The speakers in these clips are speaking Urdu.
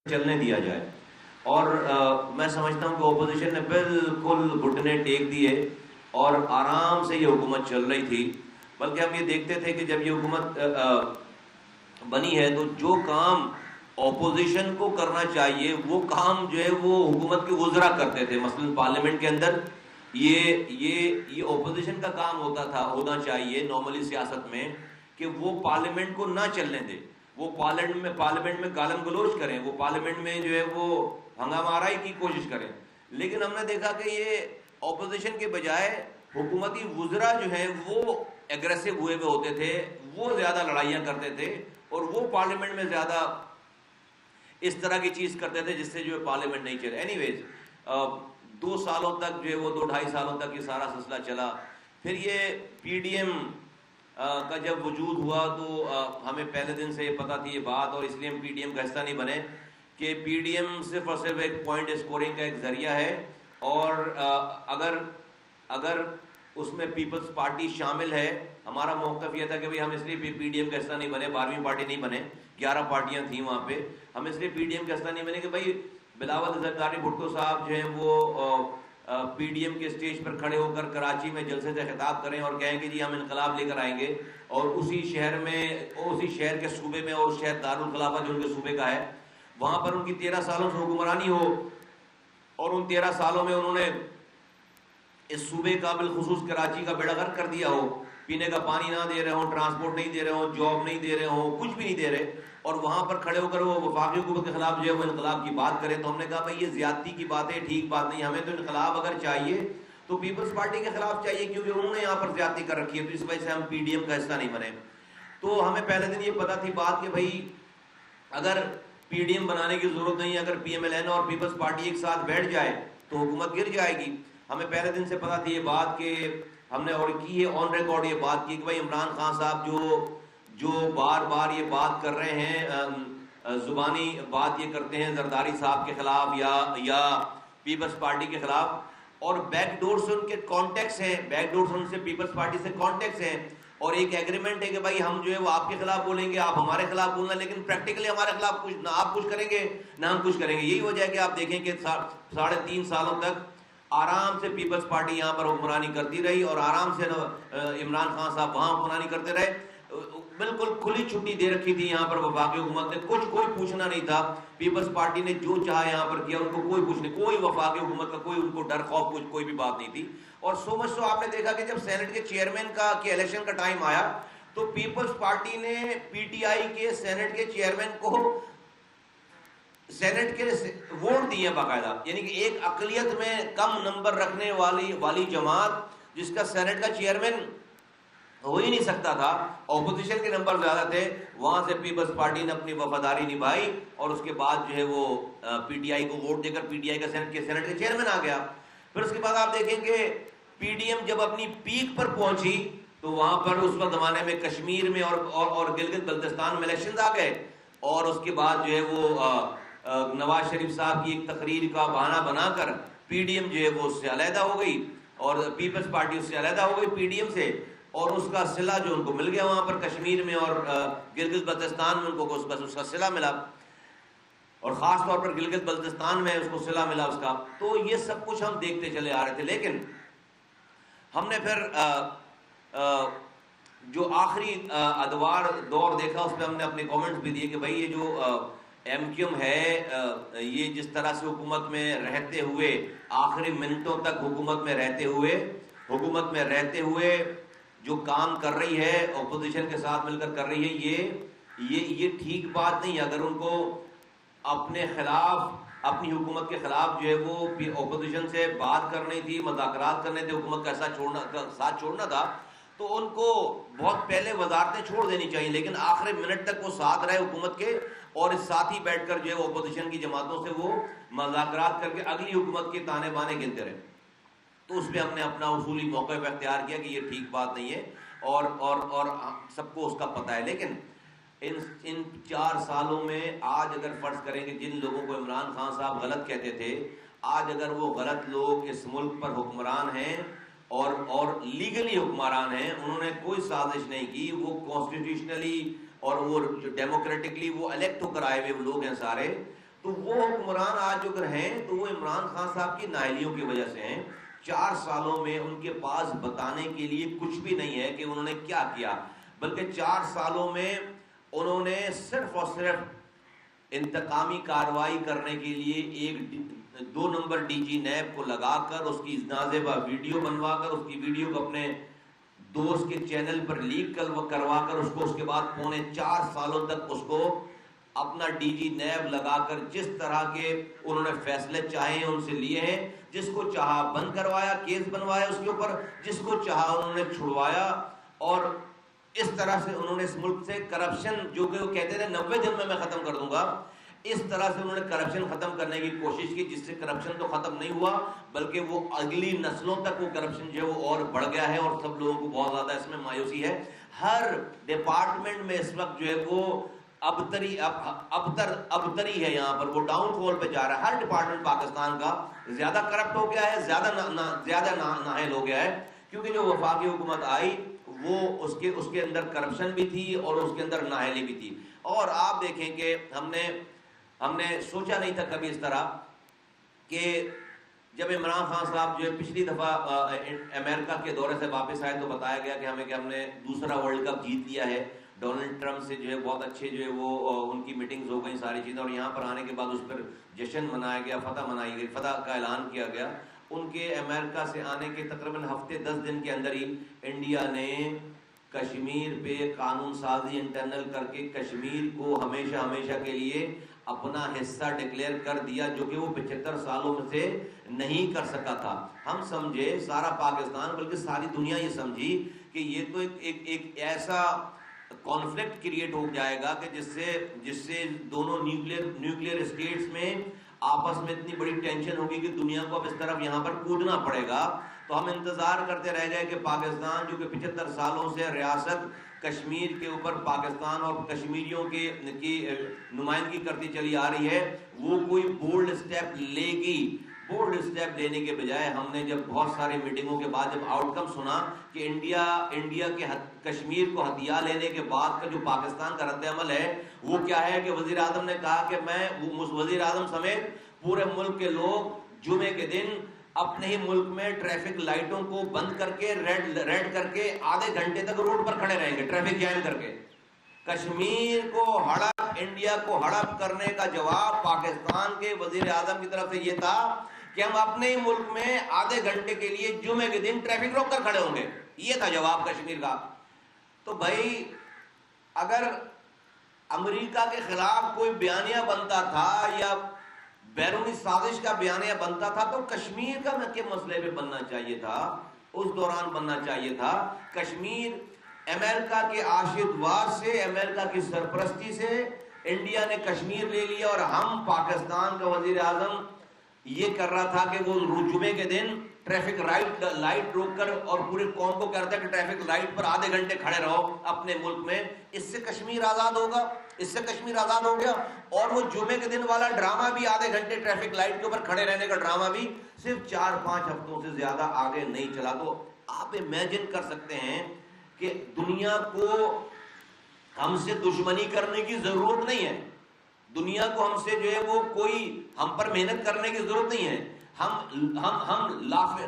چلنے دیا جائے. اور میں سمجھتا ہوں کہ اپوزیشن نے بالکل گھٹنے ٹیک دیے اور آرام سے یہ حکومت چل رہی تھی. بلکہ ہم یہ دیکھتے تھے کہ جب یہ حکومت بنی ہے تو جو کام اپوزیشن کو کرنا چاہیے وہ کام جو ہے وہ حکومت کے وزراء کرتے تھے. مثلا پارلیمنٹ کے اندر یہ اپوزیشن کا کام ہونا چاہیے نارملی سیاست میں کہ وہ پارلیمنٹ کو نہ چلنے دے, وہ پارلیمنٹ میں گالم گلوچ کریں, وہ پارلیمنٹ میں جو ہے وہ ہنگامہ آرائی کی کوشش کریں. لیکن ہم نے دیکھا کہ یہ اپوزیشن کے بجائے حکومتی وزراء جو ہیں وہ ایگریسو ہوئے ہوتے تھے, وہ زیادہ لڑائیاں کرتے تھے اور وہ پارلیمنٹ میں زیادہ اس طرح کی چیز کرتے تھے جس سے جو ہے پارلیمنٹ نہیں چلے. اینی ویز 2 سالوں تک جو ہے وہ 2-2.5 سالوں تک یہ سارا سلسلہ چلا. پھر یہ پی ڈی ایم کا جب وجود ہوا تو ہمیں پہلے دن سے یہ پتہ تھی یہ بات, اور اس لیے ہم پی ڈی ایم کا حصہ نہیں بنے کہ پی ڈی ایم صرف اور صرف ایک پوائنٹ اسکورنگ کا ایک ذریعہ ہے. اور اگر اس میں پیپلز پارٹی شامل ہے, ہمارا موقف یہ تھا کہ ہم اس لیے پی ڈی ایم کا حصہ نہیں بنے, 12ویں پارٹی نہیں بنے, 11 پارٹیاں تھیں وہاں پہ, ہم اس لیے پی ڈی ایم کا حصہ نہیں بنے کہ بھائی بلاول زرداری بھٹو صاحب جو ہیں وہ پی ڈی ایم کے اسٹیج پر کھڑے ہو کر کراچی میں جلسے سے خطاب کریں اور کہیں کہ جی ہم انقلاب لے کر آئیں گے, اور اسی شہر کے صوبے میں, اور شہر دارالخلافہ جو ان کے صوبے کا ہے, وہاں پر ان کی 13 سالوں سے حکمرانی ہو اور ان 13 سالوں میں انہوں نے اس صوبے کا بالخصوص کراچی کا بیڑا غرق کر دیا ہو, پینے کا پانی نہ دے رہے ہوں, ٹرانسپورٹ نہیں دے رہے ہوں, جاب نہیں دے رہے ہوں, کچھ بھی نہیں دے رہے, اور وہاں پر کھڑے ہو کر وہ وفاقی حکومت کے خلاف جو ہے وہ انقلاب کی بات کرے. تو ہم نے کہا بھائی یہ زیادتی کی بات ہے, ٹھیک بات نہیں, ہمیں تو انقلاب اگر چاہیے تو پیپلز پارٹی کے خلاف چاہیے کیونکہ انہوں نے یہاں پر زیادتی کر رکھی ہے, تو اس وجہ سے ہم پی ڈی ایم کا حصہ نہیں بنے. تو ہمیں پہلے دن یہ پتہ تھی بات کہ بھائی اگر پی ڈی ایم بنانے کی ضرورت نہیں ہے, اگر پی ایم ایل این اور پیپلز پارٹی ایک ساتھ بیٹھ جائے تو حکومت گر جائے گی. ہمیں پہلے دن سے پتہ تھی یہ بات کہ ہم نے اور کی ہے آن ریکارڈ یہ بات کی کہ بھائی عمران خان صاحب جو بار بار یہ بات کر رہے ہیں, زبانی بات یہ کرتے ہیں زرداری صاحب کے خلاف یا پیپلز پارٹی کے خلاف, اور بیک ڈور سے ان کے کانٹیکٹس ہیں, بیک ڈور سے ان سے پیپلز پارٹی سے کانٹیکٹس ہیں, اور ایک ایگریمنٹ ہے کہ بھائی ہم جو ہے وہ آپ کے خلاف بولیں گے, آپ ہمارے خلاف بولنا, لیکن پریکٹیکلی ہمارے خلاف کچھ نہ آپ کچھ کریں گے نہ ہم کچھ کریں گے. یہی وجہ ہے کہ آپ دیکھیں کہ 3.5 سالوں تک آرام سے پیپلز پارٹی یہاں پر حکمرانی کرتی رہی, اور آرام سے عمران خان صاحب وہاں حکمرانی کرتے رہے. بالکل کھلی چھٹی دے رکھی تھی یہاں پر وفاقی حکومت نے, کوئی پوچھنا نہیں تھا. پیپلز پارٹی نے جو چاہا یہاں پر کیا, ان کو کوئی پوچھ نہیں, کوئی وفاقی حکومت کا کوئی ان کو ڈر خوف کچھ کوئی بھی بات نہیں تھی. اور سو مچ آپ نے دیکھا کہ جب سینٹ کے چیئرمین کے الیکشن کا ٹائم آیا تو پیپلز پارٹی نے پی ٹی آئی کے سینٹ کے چیئرمین کو سینٹ کے ووٹ دیے باقاعدہ, یعنی کہ ایک اقلیت میں کم نمبر رکھنے والی جماعت جس کا سینٹ کا چیئرمین ہو ہی نہیں سکتا تھا, اپوزیشن کے نمبر زیادہ تھے, وہاں سے پیپلز پارٹی نے اپنی وفاداری نبھائی اور اس کے بعد جو ہے وہ پی ٹی آئی کو ووٹ دے کر پی ٹی آئی کا سینٹ کے چیئرمین آ گیا. پھر اس کے بعد آپ دیکھیں کہ پی ڈی ایم جب اپنی پیک پر پہنچی تو وہاں پر اس وقت زمانے میں کشمیر میں اور گلگت بلتستان میں الیکشنز آ گئے, اور اس کے بعد جو ہے وہ نواز شریف صاحب کی ایک تقریر کا بہانہ بنا کر پی ڈی ایم جو ہے وہ اس سے علیحدہ ہو گئی, اور پیپلز پارٹی اس سے علیحدہ ہو گئی پی ڈی ایم سے, اور اس کا صلہ جو ان کو مل گیا وہاں پر کشمیر میں اور گلگت بلتستان میں ان کو بس اس کا صلہ ملا, اور خاص طور پر گلگت بلتستان میں اس کو صلہ ملا اس کا. تو یہ سب کچھ ہم دیکھتے چلے آ رہے تھے. لیکن ہم نے پھر جو آخری ادوار دور دیکھا اس پہ ہم نے اپنے کامنٹس بھی دیے کہ بھائی یہ جو ایم کیو ایم ہے یہ جس طرح سے حکومت میں رہتے ہوئے آخری منٹوں تک حکومت میں رہتے ہوئے جو کام کر رہی ہے, اپوزیشن کے ساتھ مل کر کر رہی ہے, یہ ٹھیک بات نہیں. اگر ان کو اپنے خلاف, اپنی حکومت کے خلاف جو ہے وہ اپوزیشن سے بات کرنی تھی, مذاکرات کرنے تھے, حکومت کا ساتھ چھوڑنا تھا, تو ان کو بہت پہلے وزارتیں چھوڑ دینی چاہیے, لیکن آخری منٹ تک وہ ساتھ رہے حکومت کے, اور اس ساتھ ہی بیٹھ کر جو ہے وہ اپوزیشن کی جماعتوں سے وہ مذاکرات کر کے اگلی حکومت کے تانے بانے گنتے رہے. تو اس پہ ہم نے اپنا اصولی موقف اختیار کیا کہ یہ ٹھیک بات نہیں ہے, اور سب کو اس کا پتہ ہے. لیکن ان 4 سالوں میں آج اگر فرض کریں کہ جن لوگوں کو عمران خان صاحب غلط کہتے تھے, آج اگر وہ غلط لوگ اس ملک پر حکمران ہیں اور لیگلی حکمران ہیں, انہوں نے کوئی سازش نہیں کی, وہ کانسٹیٹیوشنلی اور وہ ڈیموکریٹکلی وہ الیکٹ ہو کر آئے ہوئے لوگ ہیں سارے, تو وہ حکمران آج اگر ہیں تو وہ عمران خان صاحب کی نااہلیوں کی وجہ سے ہیں. 4 سالوں میں ان کے پاس بتانے کے لیے کچھ بھی نہیں ہے کہ انہوں نے کیا کیا، بلکہ 4 سالوں میں انہوں نے صرف اور صرف انتقامی کارروائی کرنے کے لیے ایک 2 نمبر ڈی جی نیب کو لگا کر اس کی نازیبہ ویڈیو بنوا کر اس کی ویڈیو کو اپنے دوست کے چینل پر لیک کروا کر اس کے بعد 4.25 سالوں تک اس کو اپنا ڈی جی نیب لگا کر جس طرح کے انہوں نے فیصلے چاہے ان سے لیے ہیں. جس کو چاہا بند کروایا، کیس بنوایا اس کے اوپر، جس کو چاہا انہوں نے چھڑوایا. اور اس طرح سے انہوں نے اس ملک سے کرپشن، جو کہ وہ کہتے تھے 90 دن میں ختم کر دوں گا، اس طرح سے انہوں نے کرپشن ختم کرنے کی کوشش کی، جس سے کرپشن تو ختم نہیں ہوا بلکہ وہ اگلی نسلوں تک وہ کرپشن جو ہے وہ اور بڑھ گیا ہے. اور سب لوگوں کو بہت زیادہ اس میں مایوسی ہے. ہر ڈپارٹمنٹ میں اس وقت جو ہے وہ ابتری ہے، یہاں پر وہ ڈاؤن فال پہ جا رہا ہے. ہر ڈپارٹمنٹ پاکستان کا زیادہ کرپٹ ہو گیا ہے، زیادہ نااہل ہو گیا ہے، کیونکہ جو وفاقی حکومت آئی وہ اس کے اندر کرپشن بھی تھی اور اس کے اندر نااہلی بھی تھی. اور آپ دیکھیں کہ ہم نے سوچا نہیں تھا کبھی اس طرح کہ جب عمران خان صاحب جو پچھلی دفعہ امریکہ کے دورے سے واپس آئے تو بتایا گیا کہ ہم نے دوسرا ورلڈ کپ جیت لیا ہے. ڈونلڈ ٹرمپ سے جو ہے بہت اچھے جو ہے وہ ان کی میٹنگز ہو گئی، ساری چیزیں، اور یہاں پر آنے کے بعد اس پر جشن منایا گیا، فتح منائی گئی، فتح کا اعلان کیا گیا. ان کے امریکہ سے آنے کے تقریباً ہفتے 10 دن کے اندر ہی انڈیا نے کشمیر پہ قانون سازی انٹرنل کر کے کشمیر کو ہمیشہ کے لیے اپنا حصہ ڈکلیئر کر دیا، جو کہ وہ 75 سالوں میں سے نہیں کر سکا تھا. ہم سمجھے، سارا پاکستان بلکہ ساری دنیا یہ سمجھی کہ یہ تو ایک ایسا کانفلکٹ کریٹ ہو جائے گا کہ جس سے دونوں نیوکلیئر اسٹیٹس میں آپس میں اتنی بڑی ٹینشن ہوگی کہ دنیا کو اب اس طرف یہاں پر کودنا پڑے گا. تو ہم انتظار کرتے رہ گئے کہ پاکستان جو کہ 75 سالوں سے ریاست کشمیر کے اوپر پاکستان اور کشمیریوں کی نمائندگی کرتی چلی آ رہی ہے، وہ کوئی بولڈ اسٹیپ لے گی. بولڈ اسٹیپ لینے کے بجائے ہم نے جب بہت ساری میٹنگوں کے بعد جب آؤٹ کم سنا کہ انڈیا کے کشمیر کو ہتھیار لینے کے بعد کا جو پاکستان کا رد عمل ہے وہ کیا ہے کہ وزیر اعظم نے کہا کہ میں وزیر اعظم سمیت پورے ملک کے لوگ جمعے کے دن اپنے ہی ملک میں ٹریفک لائٹوں کو بند کر کے ریڈ کر کے آدھے گھنٹے تک روڈ پر کھڑے رہیں گے، ٹریفک جام کر کے. کشمیر کو ہڑپ، انڈیا کو ہڑپ کرنے کا جواب پاکستان کے وزیر اعظم کی طرف سے یہ تھا کہ ہم اپنے ہی ملک میں آدھے گھنٹے کے لیے جمعے کے دن ٹریفک روک کر کھڑے ہوں گے. یہ تھا جواب کشمیر کا. تو بھائی اگر امریکہ کے خلاف کوئی بیانیہ بنتا تھا یا بیرونی سازش کا بیانیہ بنتا تھا تو کشمیر کا کے مسئلے پہ بننا چاہیے تھا، اس دوران بننا چاہیے تھا. کشمیر امریکہ کے آشرواد سے، امریکہ کی سرپرستی سے انڈیا نے کشمیر لے لیا، اور ہم پاکستان کا وزیر اعظم یہ کر رہا تھا کہ وہ جمعے کے دن ٹریفک لائٹ روک کر اور پورے قوم کو کہتا ہے کہ ٹریفک لائٹ پر آدھے گھنٹے کھڑے رہو اپنے ملک میں. اس سے کشمیر آزاد ہوگا، اس سے کشمیر آزاد ہو گیا. اور وہ جمعے کے دن والا ڈرامہ بھی، آدھے گھنٹے ٹریفک لائٹ کے اوپر کھڑے رہنے کا ڈرامہ بھی، صرف 4-5 ہفتوں سے زیادہ آگے نہیں چلا. تو آپ امیجن کر سکتے ہیں کہ دنیا کو ہم سے دشمنی کرنے کی ضرورت نہیں ہے. دنیا کو ہم سے جو ہے وہ کوئی ہم پر محنت کرنے کی ضرورت نہیں ہے. ہم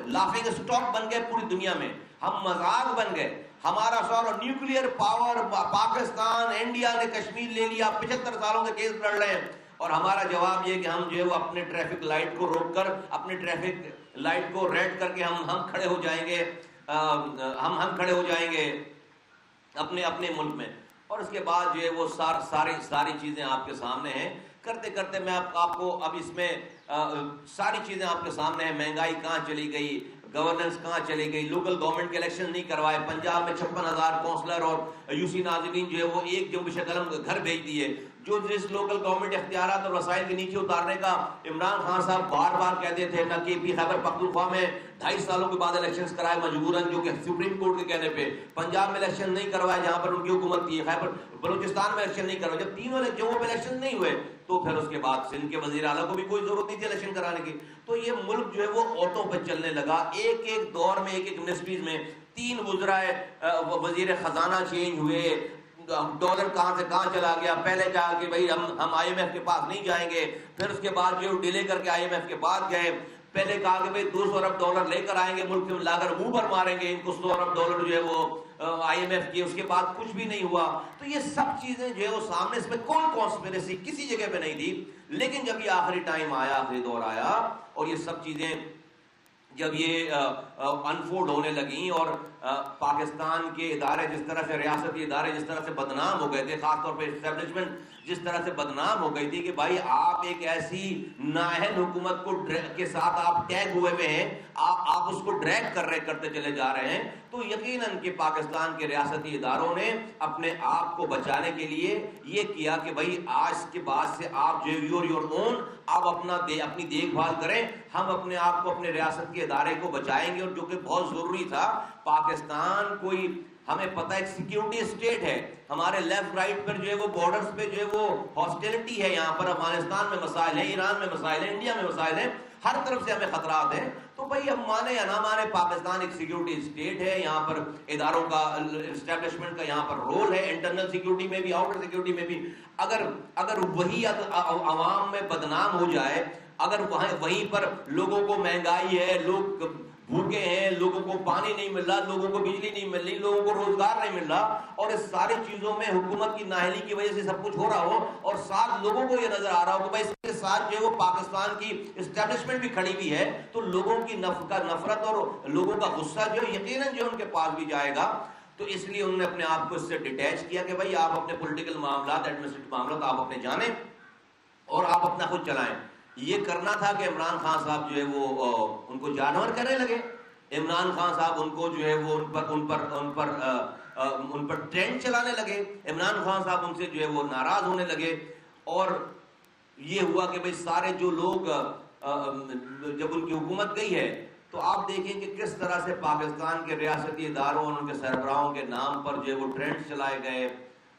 لافنگ اسٹاک بن گئے پوری دنیا میں، ہم مذاق بن گئے. ہمارا سارا نیوکلیئر پاور، پاکستان، انڈیا نے کشمیر لے لیا، 75 سالوں کے کیس لڑ رہے ہیں، اور ہمارا جواب یہ کہ ہم جو ہے وہ اپنے ٹریفک لائٹ کو روک کر، اپنے ٹریفک لائٹ کو ریڈ کر کے ہم کھڑے ہو جائیں گے، ہم کھڑے ہو جائیں گے اپنے ملک میں. اور اس کے بعد جو ہے وہ ساری چیزیں آپ کے سامنے ہیں. کرتے کرتے میں آپ کو اب اس میں ساری چیزیں آپ کے سامنے ہیں. مہنگائی کہاں چلی گئی، گورننس کہاں چلی گئی، لوکل گورنمنٹ کے الیکشن نہیں کروائے، پنجاب میں 56,000 کونسلر اور یو سی ناظمین جو ہے وہ ایک جنب قلم گھر بھیج دیے. جو جس لوکل گورنمنٹ اختیارات اور وسائل کے نیچے اتارنے کا عمران خان صاحب بار بار کہتے تھے. نہ کہ خیبر پختونخوا میں 2.5 سالوں کے بعد الیکشنز کرائے مجبوراً، جو کہ سپریم کورٹ کے کہنے پہ. پنجاب میں الیکشن نہیں کروائے جہاں پر ان کی حکومت تھی. خیبر بلوچستان میں الیکشن نہیں کروائے. جب تینوں جگہوں پہ الیکشن نہیں ہوئے تو پھر اس کے بعد سندھ کے وزیر اعلیٰ کو بھی کوئی ضرورت نہیں تھی الیکشن کرانے کی. تو یہ ملک جو ہے وہ آٹو پہ چلنے لگا. ایک دور میں، ایک منسٹریز میں 3 وزراء وزیر خزانہ چینج ہوئے، ڈالر کہاں سے کہاں چلا گیا. پہلے کہا کہ بھائی ہم آئی ایم ایف کے پاس نہیں جائیں گے, پھر اس کے بعد جو ڈیلے کر کے آئی ایم ایف کے بعد گئے. پہلے کہا کہ بھائی 200 ارب ڈالر لے کر آئیں گے, ملک میں لا کر منہ پر ماریں گے ان کو 100 ارب ڈالر جو ہے وہ آئی ایم ایف کی. اس کے بعد کچھ بھی نہیں ہوا. تو یہ سب چیزیں جو ہے وہ سامنے, اس میں کوئی کانسپریسی کسی جگہ پہ نہیں تھی. لیکن جب یہ آخری ٹائم آیا, آخری دور آیا, اور یہ سب چیزیں جب یہ انفولڈ ہونے لگیں, اور پاکستان کے ادارے جس طرح سے, ریاستی ادارے جس طرح سے بدنام ہو گئے تھے, خاص طور پہ اسٹیبلشمنٹ جس طرح سے بدنام ہو گئی تھی کہ بھائی آپ ایک ایسی نااہل حکومت کو کے ساتھ آپ ٹیگ ہوئے ہوئے ہیں, آپ اس کو ڈریگ کرتے چلے جا رہے ہیں, تو یقیناً کہ پاکستان کے ریاستی اداروں نے اپنے آپ کو بچانے کے لیے یہ کیا کہ بھائی آج کے بعد سے آپ جو یور اون, آپ اپنی دیکھ بھال کریں, ہم اپنے آپ کو اپنے ریاست کے ادارے کو بچائیں گے. اور جو کہ بہت ضروری تھا. پاکستان کوئی, ہمیں پتہ ہے, ایک سیکیورٹی اسٹیٹ ہے. ہمارے لیفٹ رائٹ پر جو ہے وہ بارڈرز پہ جو ہے وہ ہاسٹیلٹی ہے. یہاں پر افغانستان میں مسائل ہیں, ایران میں مسائل ہیں, انڈیا میں مسائل ہیں, ہر طرف سے ہمیں خطرات ہیں. تو بھائی اب مانے یا نہ مانے, پاکستان ایک سیکیورٹی اسٹیٹ ہے. یہاں پر اداروں کا, اسٹیبلشمنٹ کا یہاں پر رول ہے, انٹرنل سیکیورٹی میں بھی, آؤٹر سیکیورٹی میں بھی. اگر وہی عوام میں بدنام ہو جائے, اگر وہیں پر لوگوں کو مہنگائی ہے, لوگ بھوکے ہیں, لوگوں کو پانی نہیں مل رہا, لوگوں کو بجلی نہیں مل رہی, لوگوں کو روزگار نہیں مل رہا, اور اس ساری چیزوں میں حکومت کی نااہلی کی وجہ سے سب کچھ ہو رہا ہو, اور ساتھ لوگوں کو یہ نظر آ رہا ہو کہ بھائی اس کے ساتھ جو ہے وہ پاکستان کی اسٹیبلشمنٹ بھی کھڑی ہوئی ہے, تو لوگوں کی نفرت اور لوگوں کا غصہ جو یقیناً جو ان کے پاس بھی جائے گا. تو اس لیے انہوں نے اپنے آپ کو اس سے ڈیٹیچ کیا کہ بھائی آپ اپنے پولیٹیکل معاملات, ایڈمنسٹریٹو معاملات آپ اپنے جانیں اور آپ اپنا خود چلائیں. یہ کرنا تھا کہ عمران خان صاحب جو ہے وہ ان کو جانور کرنے لگے. عمران خان صاحب ان کو جو ہے وہ ان پر ٹرینڈ چلانے لگے. عمران خان صاحب ان سے جو ہے وہ ناراض ہونے لگے, اور یہ ہوا کہ بھئی سارے جو لوگ جب ان کی حکومت گئی ہے, تو آپ دیکھیں کہ کس طرح سے پاکستان کے ریاستی اداروں اور ان کے سربراہوں کے نام پر جو ہے وہ ٹرینڈ چلائے گئے,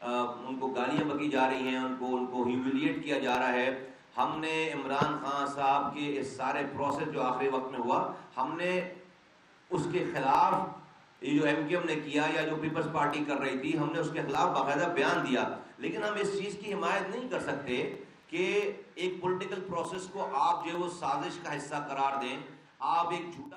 ان کو گالیاں بکی جا رہی ہیں, ان کو ہیوملیٹ کیا جا رہا ہے. ہم نے عمران خان صاحب کے اس سارے پروسیس جو آخری وقت میں ہوا, ہم نے اس کے خلاف, یہ جو ایم کیو ایم نے کیا یا جو پیپلز پارٹی کر رہی تھی, ہم نے اس کے خلاف باقاعدہ بیان دیا. لیکن ہم اس چیز کی حمایت نہیں کر سکتے کہ ایک پولیٹیکل پروسیس کو آپ جو ہے وہ سازش کا حصہ قرار دیں, آپ ایک جھوٹا